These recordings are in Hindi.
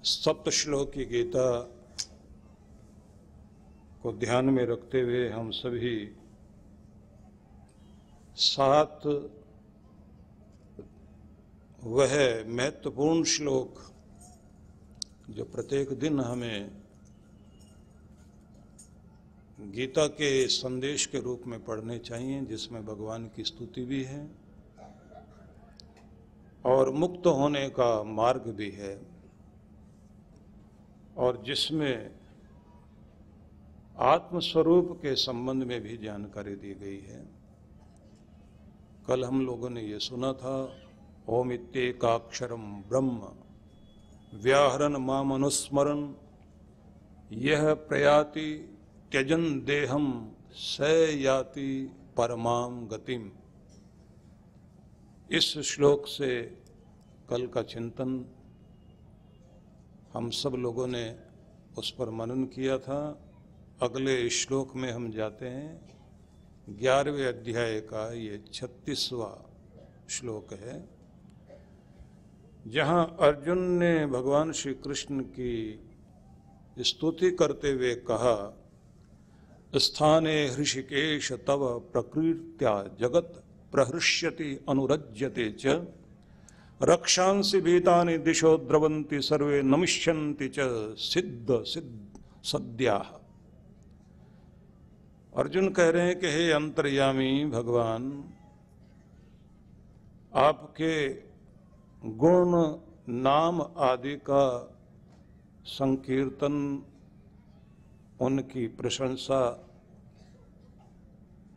सप्तश्लोक की गीता को ध्यान में रखते हुए हम सभी 7 वह महत्वपूर्ण श्लोक जो प्रत्येक दिन हमें गीता के संदेश के रूप में पढ़ने चाहिए, जिसमें भगवान की स्तुति भी है और मुक्त होने का मार्ग भी है, और जिसमें आत्मस्वरूप के संबंध में भी जानकारी दी गई है। कल हम लोगों ने ये सुना था, ओम इत्येकाक्षरम ब्रह्म व्याहरन माम अनुस्मरन यह प्रयाति त्यजन देहम स याति परमाम गतिम। इस श्लोक से कल का चिंतन हम सब लोगों ने उस पर मनन किया था। अगले श्लोक में हम जाते हैं। 11वें अध्याय का ये 36वां श्लोक है, जहां अर्जुन ने भगवान श्री कृष्ण की स्तुति करते हुए कहा, स्थाने हृषिकेश तव प्रकृत्या जगत प्रहृष्यति अनुरज्यते च रक्षांसि भीतानि दिशो द्रवन्ति सर्वे नमिष्यन्ति च सिद्ध सद्याः। अर्जुन कह रहे हैं कि हे अंतर्यामी भगवान, आपके गुण नाम आदि का संकीर्तन, उनकी प्रशंसा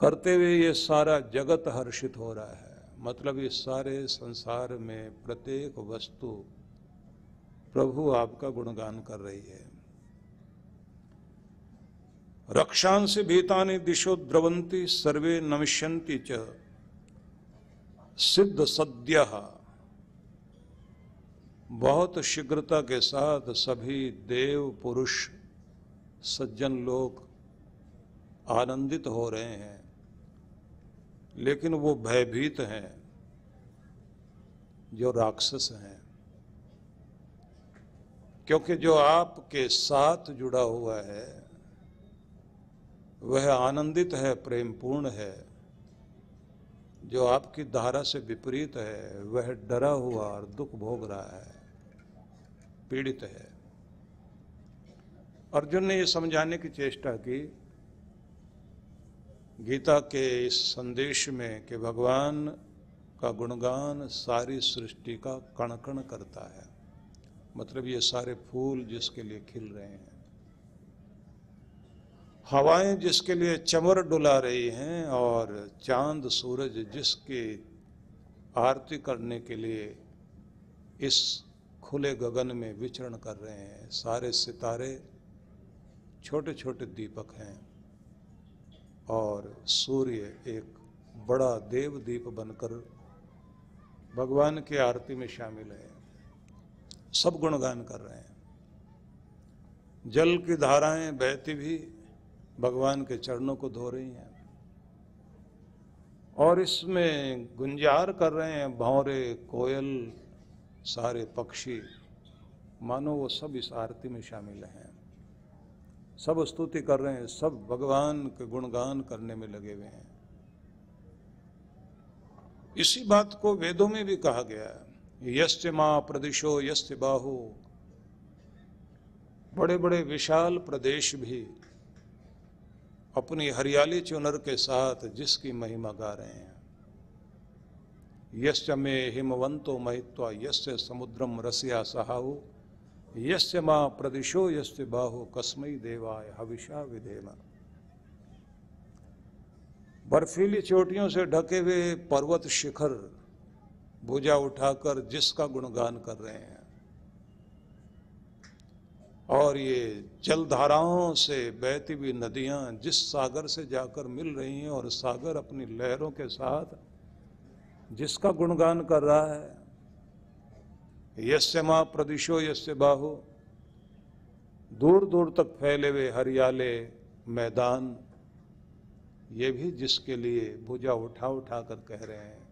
करते हुए ये सारा जगत हर्षित हो रहा है। मतलब इस सारे संसार में प्रत्येक वस्तु प्रभु आपका गुणगान कर रही है। रक्षांसि भीतानि दिशो द्रवन्ति सर्वे नमिष्यन्ति च सिद्ध सद्यः। बहुत शीघ्रता के साथ सभी देव पुरुष सज्जन लोग आनंदित हो रहे हैं, लेकिन वो भयभीत हैं जो राक्षस हैं, क्योंकि जो आपके साथ जुड़ा हुआ है वह आनंदित है, प्रेमपूर्ण है। जो आपकी धारा से विपरीत है वह डरा हुआ और दुख भोग रहा है, पीड़ित है। अर्जुन ने यह समझाने की चेष्टा की गीता के इस संदेश में कि भगवान का गुणगान सारी सृष्टि का कण कण करता है। मतलब ये सारे फूल जिसके लिए खिल रहे हैं, हवाएं जिसके लिए चमर डुला रही हैं, और चांद सूरज जिसकी आरती करने के लिए इस खुले गगन में विचरण कर रहे हैं। सारे सितारे छोटे छोटे दीपक हैं और सूर्य एक बड़ा देव दीप बनकर भगवान की आरती में शामिल है। सब गुणगान कर रहे हैं। जल की धाराएं बहती भी भगवान के चरणों को धो रही हैं, और इसमें गुंजार कर रहे हैं भौरे, कोयल, सारे पक्षी, मानो वो सब इस आरती में शामिल हैं। सब स्तुति कर रहे हैं, सब भगवान के गुणगान करने में लगे हुए हैं। इसी बात को वेदों में भी कहा गया है, यस्य मां प्रदिशो यस्य बाहु। बड़े बड़े विशाल प्रदेश भी अपनी हरियाली चुनर के साथ जिसकी महिमा गा रहे हैं। यस्य मे हिमवंतो महित्वा यस्य समुद्रम रसिया सहाउ यस्य मां प्रदिशो यस्य बाहु कस्मै देवाय हविषा विधेम। बर्फीली चोटियों से ढके हुए पर्वत शिखर भुजा उठाकर जिसका गुणगान कर रहे हैं, और ये जलधाराओं से बहती हुई नदियां जिस सागर से जाकर मिल रही हैं, और सागर अपनी लहरों के साथ जिसका गुणगान कर रहा है। यस्य मां प्रदिशो यस्य बाहु। दूर दूर तक फैले हुए हरियाले मैदान, ये भी जिसके लिए भुजा उठा उठा कर कह रहे हैं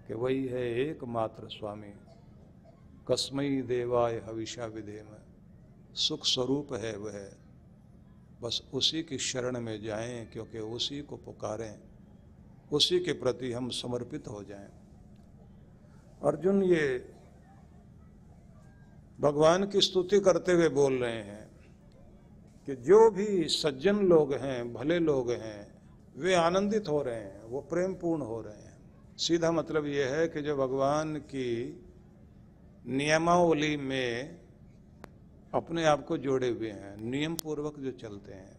कि वही है एकमात्र स्वामी, कस्मई देवाय हविषा विधेम, सुख स्वरूप है वह, बस उसी की शरण में जाएं, क्योंकि उसी को पुकारें, उसी के प्रति हम समर्पित हो जाएं। अर्जुन ये भगवान की स्तुति करते हुए बोल रहे हैं कि जो भी सज्जन लोग हैं, भले लोग हैं, वे आनंदित हो रहे हैं, वो प्रेम पूर्ण हो रहे हैं। सीधा मतलब ये है कि जो भगवान की नियमावली में अपने आप को जोड़े हुए हैं, नियम पूर्वक जो चलते हैं,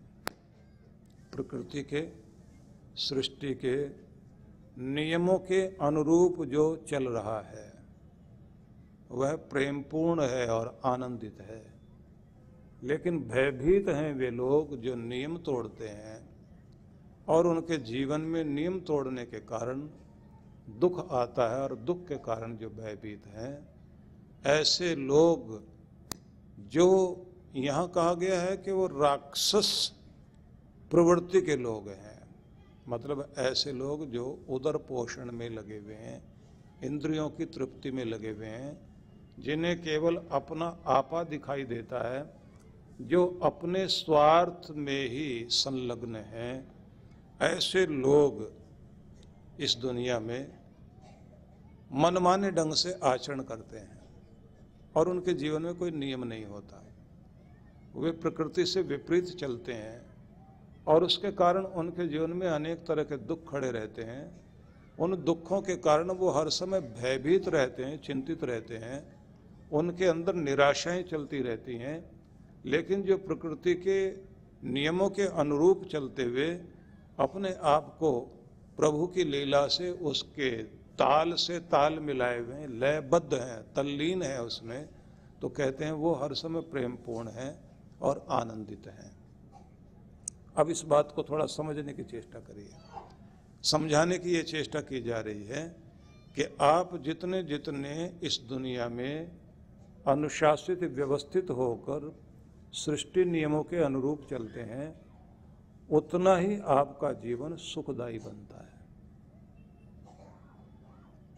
प्रकृति के, सृष्टि के नियमों के अनुरूप जो चल रहा है, वह प्रेमपूर्ण है और आनंदित है। लेकिन भयभीत हैं वे लोग जो नियम तोड़ते हैं और उनके जीवन में नियम तोड़ने के कारण दुख आता है, और दुख के कारण जो भयभीत हैं, ऐसे लोग जो यहाँ कहा गया है कि वो राक्षस प्रवृत्ति के लोग हैं, मतलब ऐसे लोग जो उदर पोषण में लगे हुए हैं, इंद्रियों की तृप्ति में लगे हुए हैं, जिन्हें केवल अपना आपा दिखाई देता है, जो अपने स्वार्थ में ही संलग्न हैं, ऐसे लोग इस दुनिया में मनमाने ढंग से आचरण करते हैं और उनके जीवन में कोई नियम नहीं होता। वे प्रकृति से विपरीत चलते हैं और उसके कारण उनके जीवन में अनेक तरह के दुख खड़े रहते हैं। उन दुखों के कारण वो हर समय भयभीत रहते हैं, चिंतित रहते हैं, उनके अंदर निराशाएं चलती रहती हैं। लेकिन जो प्रकृति के नियमों के अनुरूप चलते हुए अपने आप को प्रभु की लीला से, उसके ताल से ताल मिलाए हुए हैं, लयबद्ध हैं, तल्लीन है उसमें, तो कहते हैं वो हर समय प्रेमपूर्ण हैं और आनंदित हैं। अब इस बात को थोड़ा समझने की चेष्टा करिए। समझाने की ये चेष्टा की जा रही है कि आप जितने जितने इस दुनिया में अनुशासित, व्यवस्थित होकर सृष्टि नियमों के अनुरूप चलते हैं, उतना ही आपका जीवन सुखदायी बनता है।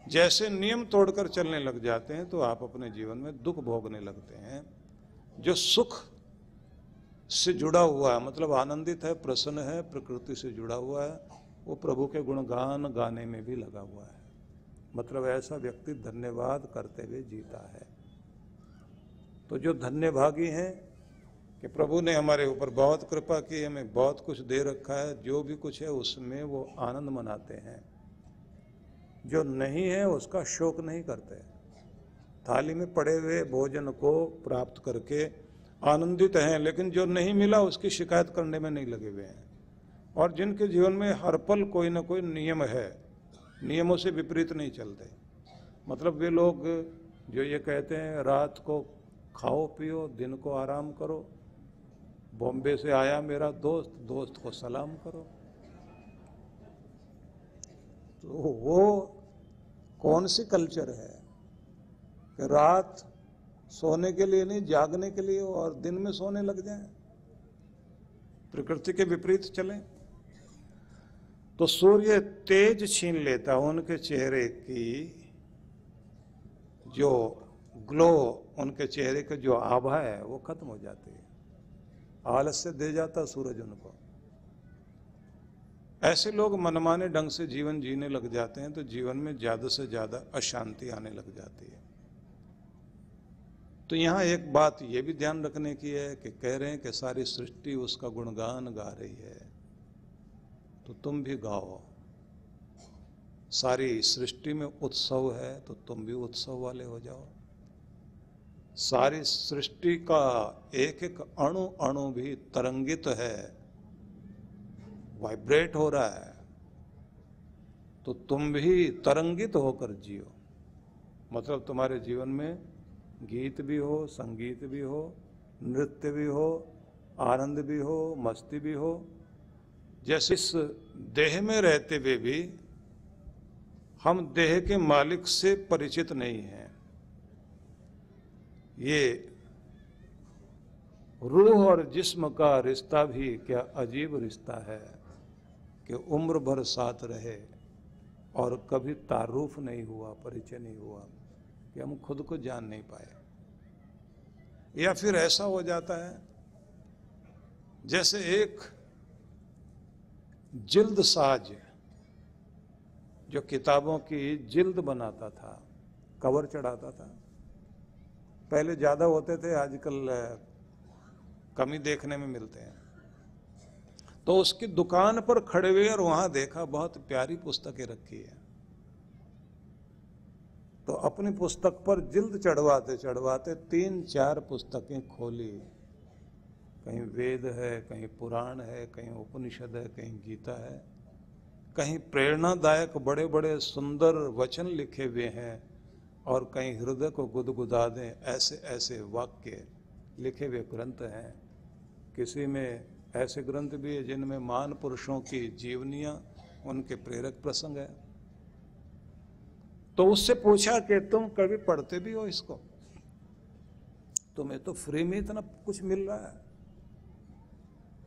जैसे नियम तोड़कर चलने लग जाते हैं तो आप अपने जीवन में दुख भोगने लगते हैं। जो सुख से जुड़ा हुआ है, मतलब आनंदित है, प्रसन्न है, प्रकृति से जुड़ा हुआ है, वो प्रभु के गुणगान गाने में भी लगा हुआ है। मतलब ऐसा व्यक्ति धन्यवाद करते हुए जीता है। तो जो धन्यभागी हैं कि प्रभु ने हमारे ऊपर बहुत कृपा की, हमें बहुत कुछ दे रखा है, जो भी कुछ है उसमें वो आनंद मनाते हैं। जो नहीं है उसका शोक नहीं करते। थाली में पड़े हुए भोजन को प्राप्त करके आनंदित हैं, लेकिन जो नहीं मिला उसकी शिकायत करने में नहीं लगे हुए हैं। और जिनके जीवन में हर पल कोई ना कोई नियम है, नियमों से विपरीत नहीं चलते। मतलब वे लोग जो ये कहते हैं रात को खाओ पियो, दिन को आराम करो, बॉम्बे से आया मेरा दोस्त, दोस्त को सलाम करो, तो वो कौन सी कल्चर है कि रात सोने के लिए नहीं, जागने के लिए, और दिन में सोने लग जाएं, प्रकृति के विपरीत चलें। तो सूर्य तेज छीन लेता, उनके चेहरे की जो ग्लो, उनके चेहरे की जो आभा है वो खत्म हो जाती है, आलस्य दे जाता सूरज उनको। ऐसे लोग मनमाने ढंग से जीवन जीने लग जाते हैं तो जीवन में ज्यादा से ज्यादा अशांति आने लग जाती है। तो यहाँ एक बात ये भी ध्यान रखने की है कि कह रहे हैं कि सारी सृष्टि उसका गुणगान गा रही है, तो तुम भी गाओ। सारी सृष्टि में उत्सव है तो तुम भी उत्सव वाले हो जाओ। सारी सृष्टि का एक एक अणु अणु भी तरंगित है, वाइब्रेट हो रहा है, तो तुम भी तरंगित होकर जियो। मतलब तुम्हारे जीवन में गीत भी हो, संगीत भी हो, नृत्य भी हो, आनंद भी हो, मस्ती भी हो। जैसे इस देह में रहते हुए भी हम देह के मालिक से परिचित नहीं हैं। ये रूह और जिस्म का रिश्ता भी क्या अजीब रिश्ता है कि उम्र भर साथ रहे और कभी तारुफ नहीं हुआ, परिचय नहीं हुआ। कि हम खुद को जान नहीं पाए। या फिर ऐसा हो जाता है जैसे एक जिल्द साज जो किताबों की जिल्द बनाता था, कवर चढ़ाता था, पहले ज्यादा होते थे, आजकल कमी देखने में मिलते हैं। तो उसकी दुकान पर खड़े हुए और वहां देखा बहुत प्यारी पुस्तकें रखी है, तो अपनी पुस्तक पर जिल्द चढ़वाते चढ़वाते 3-4 पुस्तकें खोली। कहीं वेद है, कहीं पुराण है, कहीं उपनिषद है, कहीं गीता है, कहीं प्रेरणादायक बड़े बड़े सुंदर वचन लिखे हुए हैं, और कहीं हृदय को गुदगुदा दें ऐसे ऐसे वाक्य लिखे हुए ग्रंथ हैं। किसी में ऐसे ग्रंथ भी है जिनमें महान पुरुषों की जीवनियां, उनके प्रेरक प्रसंग है। तो उससे पूछा कि तुम कभी पढ़ते भी हो इसको? तुम्हें तो फ्री में इतना कुछ मिल रहा है।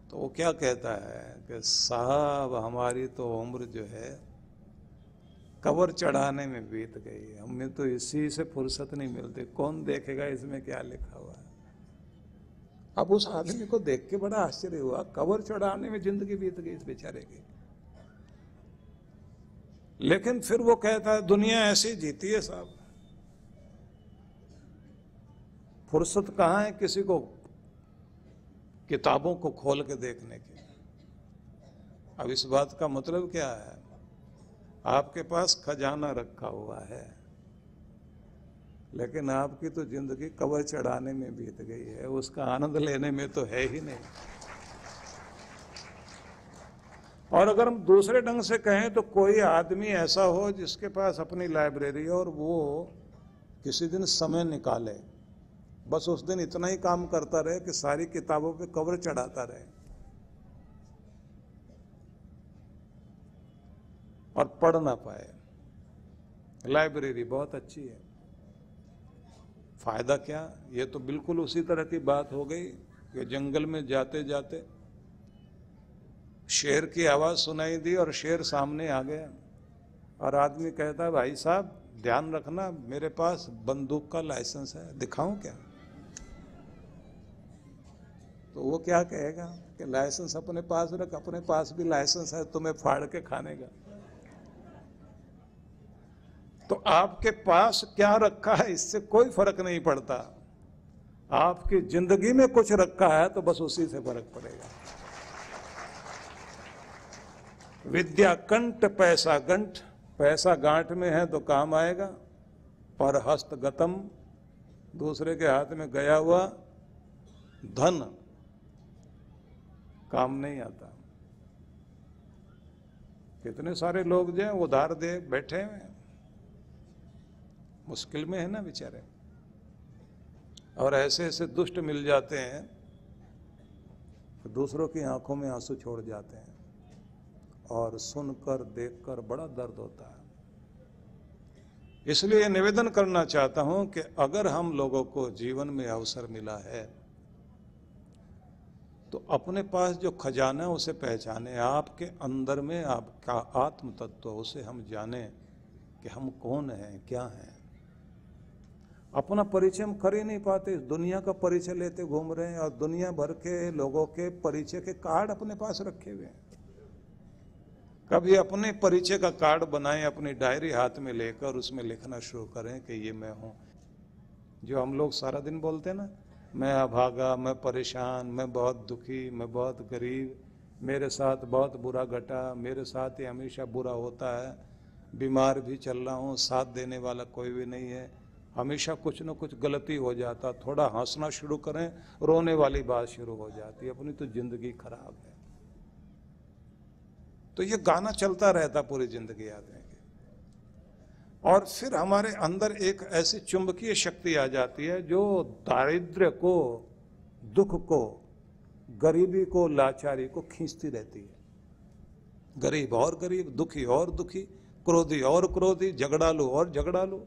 तो वो क्या कहता है कि साहब हमारी तो उम्र जो है कवर चढ़ाने में बीत गई, हमें तो इसी से फुर्सत नहीं मिलती, कौन देखेगा इसमें क्या लिखा हुआ है। अब उस आदमी को देख के बड़ा आश्चर्य हुआ, कवर चढ़ाने में जिंदगी बीत गई इस बेचारे की। लेकिन फिर वो कहता है दुनिया ऐसे जीती है साहब, फुर्सत कहाँ है किसी को किताबों को खोल के देखने की। अब इस बात का मतलब क्या है? आपके पास खजाना रखा हुआ है, लेकिन आपकी तो जिंदगी कवर चढ़ाने में बीत गई है, उसका आनंद लेने में तो है ही नहीं। और अगर हम दूसरे ढंग से कहें तो कोई आदमी ऐसा हो जिसके पास अपनी लाइब्रेरी हो और वो किसी दिन समय निकाले, बस उस दिन इतना ही काम करता रहे कि सारी किताबों पे कवर चढ़ाता रहे और पढ़ ना पाए। लाइब्रेरी बहुत अच्छी है, फायदा क्या? ये तो बिल्कुल उसी तरह की बात हो गई कि जंगल में जाते जाते शेर की आवाज सुनाई दी और शेर सामने आ गया, और आदमी कहता है भाई साहब ध्यान रखना मेरे पास बंदूक का लाइसेंस है, दिखाऊं क्या? तो वो क्या कहेगा कि लाइसेंस अपने पास रख, अपने पास भी लाइसेंस है तुम्हें फाड़ के खाने का। तो आपके पास क्या रखा है इससे कोई फर्क नहीं पड़ता, आपकी जिंदगी में कुछ रखा है तो बस उसी से फर्क पड़ेगा। विद्या कंठ पैसा गंठ, पैसा गांठ में है तो काम आएगा, पर हस्तगतम, दूसरे के हाथ में गया हुआ धन काम नहीं आता। कितने सारे लोग जो हैं उधार दे बैठे हैं, मुश्किल में है ना बेचारे, और ऐसे ऐसे दुष्ट मिल जाते हैं कि दूसरों की आंखों में आंसू छोड़ जाते हैं, और सुनकर देखकर बड़ा दर्द होता है। इसलिए निवेदन करना चाहता हूं कि अगर हम लोगों को जीवन में अवसर मिला है तो अपने पास जो खजाना है उसे पहचाने, आपके अंदर में आपका आत्म तत्व, उसे हम जाने कि हम कौन हैं, क्या हैं। अपना परिचय हम कर ही नहीं पाते, दुनिया का परिचय लेते घूम रहे हैं, और दुनिया भर के लोगों के परिचय के कार्ड अपने पास रखे हुए हैं। कभी अपने परिचय का कार्ड बनाएं, अपनी डायरी हाथ में लेकर उसमें लिखना शुरू करें कि ये मैं हूं। जो हम लोग सारा दिन बोलते हैं ना, मैं अभागा, मैं परेशान, मैं बहुत दुखी, मैं बहुत गरीब, मेरे साथ बहुत बुरा घटा, मेरे साथ ही हमेशा बुरा होता है, बीमार भी चल रहा हूँ, साथ देने वाला कोई भी नहीं है, हमेशा कुछ न कुछ गलती हो जाता, थोड़ा हंसना शुरू करें रोने वाली बात शुरू हो जाती, अपनी तो जिंदगी खराब है। तो ये गाना चलता रहता पूरी जिंदगी आदमी की, और फिर हमारे अंदर एक ऐसी चुंबकीय शक्ति आ जाती है जो दारिद्र्य को, दुख को, गरीबी को, लाचारी को खींचती रहती है। गरीब और गरीब, दुखी और दुखी, क्रोधी और क्रोधी, झगड़ालू और झगड़ालू।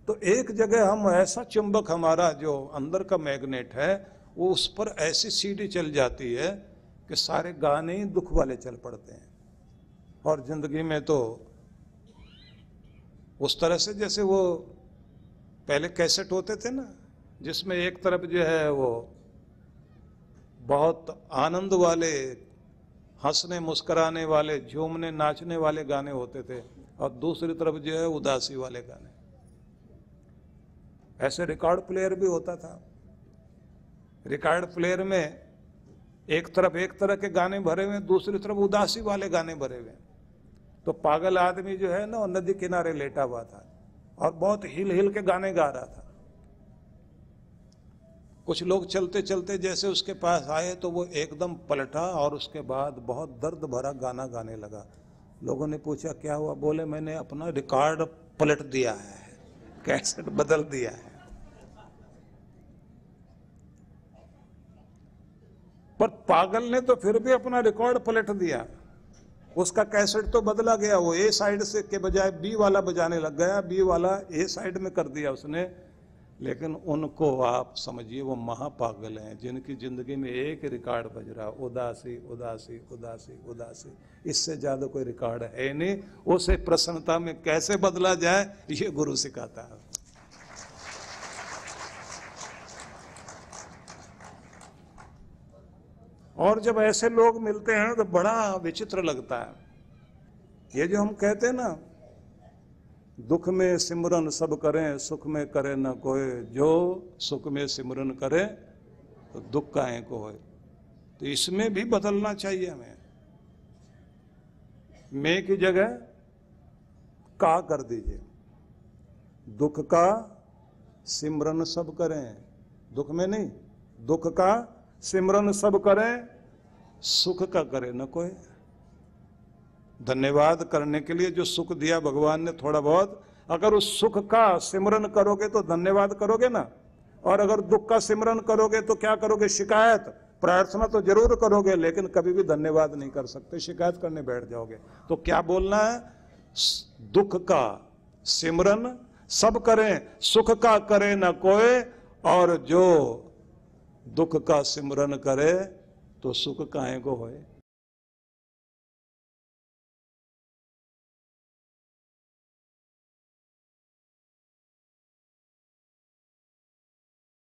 तो एक जगह हम ऐसा चुंबक, हमारा जो अंदर का मैग्नेट है वो उस पर ऐसी सीढ़ी चल जाती है कि सारे गाने ही दुख वाले चल पड़ते हैं, और जिंदगी में तो उस तरह से जैसे वो पहले कैसेट होते थे ना, जिसमें एक तरफ जो है वो बहुत आनंद वाले, हंसने मुस्कुराने वाले, झूमने नाचने वाले गाने होते थे, और दूसरी तरफ जो है उदासी वाले गाने। ऐसे रिकॉर्ड प्लेयर भी होता था। रिकॉर्ड प्लेयर में एक तरफ एक तरह के गाने भरे हुए, दूसरी तरफ उदासी वाले गाने भरे हुए। तो पागल आदमी जो है ना, वो नदी किनारे लेटा हुआ था और बहुत हिल हिल के गाने गा रहा था। कुछ लोग चलते चलते जैसे उसके पास आए तो वो एकदम पलटा और उसके बाद बहुत दर्द भरा गाना गाने लगा। लोगों ने पूछा क्या हुआ? बोले मैंने अपना रिकॉर्ड पलट दिया है, कैसेट बदल दिया है। पर पागल ने तो फिर भी अपना रिकॉर्ड पलट दिया, उसका कैसेट तो बदला गया। वो ए साइड से के बजाय बी वाला बजाने लग गया, बी वाला ए साइड में कर दिया उसने। लेकिन उनको आप समझिए वो महापागल हैं, जिनकी जिंदगी में एक रिकॉर्ड बज रहा, उदासी उदासी उदासी उदासी। इससे ज्यादा कोई रिकॉर्ड है नहीं। उसे प्रसन्नता में कैसे बदला जाए, ये गुरु सिखाता है। और जब ऐसे लोग मिलते हैं तो बड़ा विचित्र लगता है। ये जो हम कहते हैं ना, दुख में सिमरन सब करें, सुख में करे न कोई, जो सुख में सिमरन करे तो दुख काहे को होए। तो इसमें भी बदलना चाहिए हमें। मैं की जगह का कर दीजिए। दुख का सिमरन सब करें, दुख में नहीं, दुख का सिमरन सब करें, सुख का करे न कोई। धन्यवाद करने के लिए जो सुख दिया भगवान ने थोड़ा बहुत, अगर उस सुख का सिमरन करोगे तो धन्यवाद करोगे ना। और अगर दुख का सिमरन करोगे तो क्या करोगे? शिकायत। प्रार्थना तो जरूर करोगे लेकिन कभी भी धन्यवाद नहीं कर सकते, शिकायत करने बैठ जाओगे। तो क्या बोलना है? दुख का सिमरन सब करें, सुख का करे न कोई, और जो दुख का सिमरन करे तो सुख काहे को होए।